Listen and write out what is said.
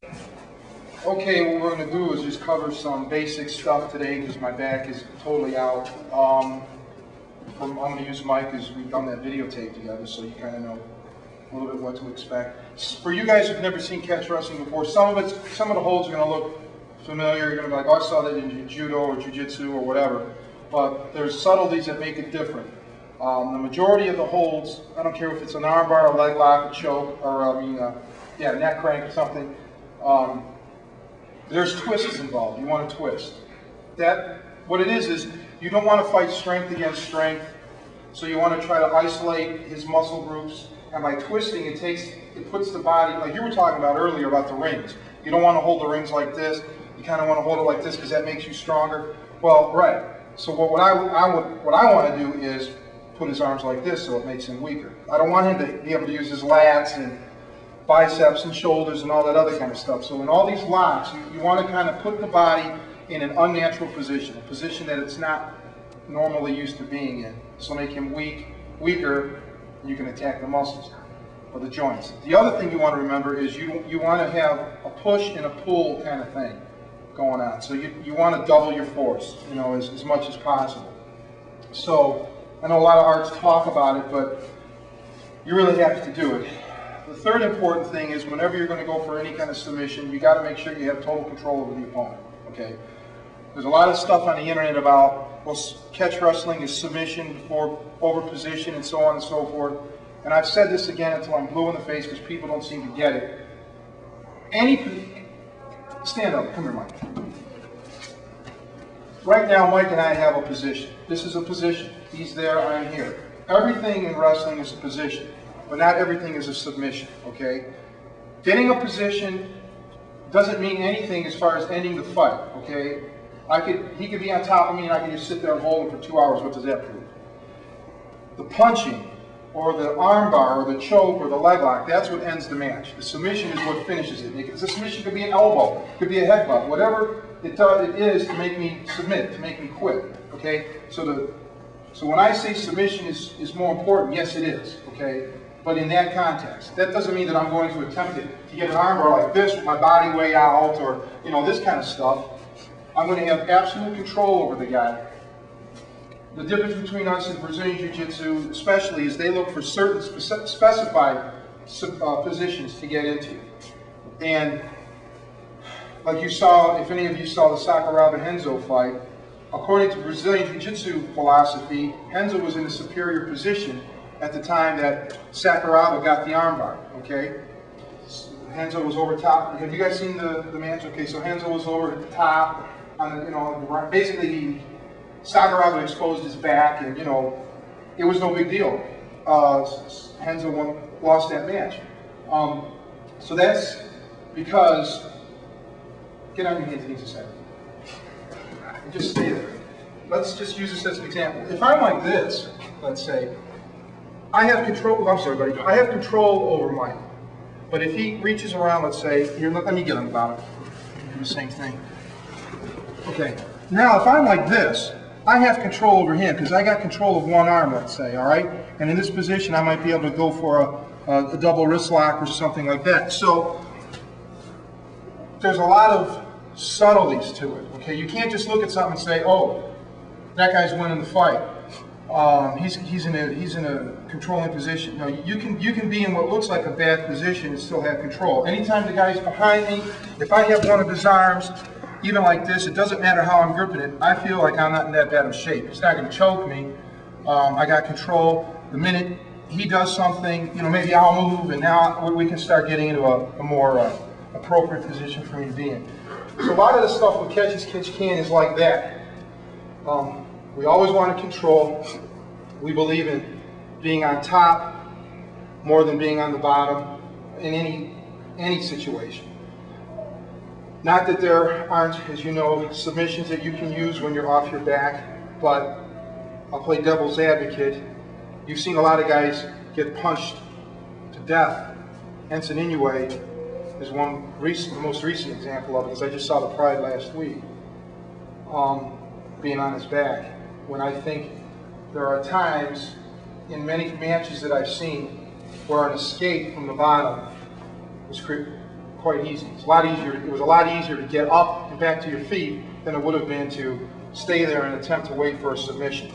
Okay, what we're going to do is just cover some basic stuff today because my back is totally out. I'm going to use Mike because we've done that videotape together, so you kind of know a little bit what to expect. For you guys who've never seen catch wrestling before, some of the holds are going to look familiar. You're going to be like, oh, I saw that in judo or jiu-jitsu or whatever. But there's subtleties that make it different. The majority of the holds, I don't care if it's an arm bar, a leg lock, a choke, or neck crank or something. There's twists involved. You want to twist. What it is you don't want to fight strength against strength. So you want to try to isolate his muscle groups. And by twisting, it puts the body, like you were talking about earlier about the rings. You don't want to hold the rings like this. You kind of want to hold it like this because that makes you stronger. Well, right. So what I want to do is put his arms like this so it makes him weaker. I don't want him to be able to use his lats and biceps and shoulders and all that other kind of stuff. So in all these locks, you want to kind of put the body in an unnatural position, a position that it's not normally used to being in. So make him weaker, and you can attack the muscles or the joints. The other thing you want to remember is you want to have a push and a pull kind of thing going on. So you want to double your force, as much as possible. So I know a lot of arts talk about it, but you really have to do it. The third important thing is whenever you're going to go for any kind of submission, you got to make sure you have total control over the opponent. Okay? There's a lot of stuff on the internet about, well, catch wrestling is submission before over position and so on and so forth. And I've said this again until I'm blue in the face because people don't seem to get it. Stand up. Come here, Mike. Right now, Mike and I have a position. This is a position. He's there, I'm here. Everything in wrestling is a position. But not everything is a submission, okay? Getting a position doesn't mean anything as far as ending the fight, okay? He could be on top of me and I could just sit there and hold him for 2 hours. What does that prove? The punching or the arm bar or the choke or the leg lock, that's what ends the match. The submission is what finishes it. The submission could be an elbow, could be a headbutt, whatever it is to make me submit, to make me quit, okay? So when I say submission is more important, yes it is, okay? But in that context, that doesn't mean that I'm going to attempt to get an arm bar like this with my body way out or this kind of stuff. I'm going to have absolute control over the guy. The difference between us and Brazilian Jiu-Jitsu especially is they look for certain specified positions to get into. And like you saw, if any of you saw the Sakuraba-Renzo fight, according to Brazilian Jiu-Jitsu philosophy, Renzo was in a superior position at the time that Sakuraba got the armbar, okay? Renzo was over top. Have you guys seen the match? Okay, so Renzo was over at the top, on the, basically Sakuraba exposed his back, and it was no big deal. Renzo lost that match. So that's because, get on your hands and knees a second. And just stay there. Let's just use this as an example. If I'm like this, let's say, I have control, I'm sorry, buddy, I have control over Mike. But if he reaches around, let's say, here, let me get him about it. Do the same thing. Okay, now if I'm like this, I have control over him because I got control of one arm, let's say, all right? And in this position, I might be able to go for a double wrist lock or something like that. So there's a lot of subtleties to it, okay? You can't just look at something and say, oh, that guy's winning the fight. He's in a controlling position. No, you can be in what looks like a bad position and still have control. Anytime the guy's behind me, if I have one of his arms, even like this, it doesn't matter how I'm gripping it. I feel like I'm not in that bad of shape. It's not going to choke me. I got control. The minute he does something, maybe I'll move, and now we can start getting into a more appropriate position for me to be in. So a lot of the stuff with Cecchine is like that. We always want to control. We believe in being on top more than being on the bottom in any situation. Not that there aren't, as you know, submissions that you can use when you're off your back, but I'll play devil's advocate. You've seen a lot of guys get punched to death. Enson Inoue is the most recent example of it, because I just saw the Pride last week, being on his back. When I think there are times in many matches that I've seen where an escape from the bottom was quite easy. It's a lot easier. It was a lot easier to get up and back to your feet than it would have been to stay there and attempt to wait for a submission.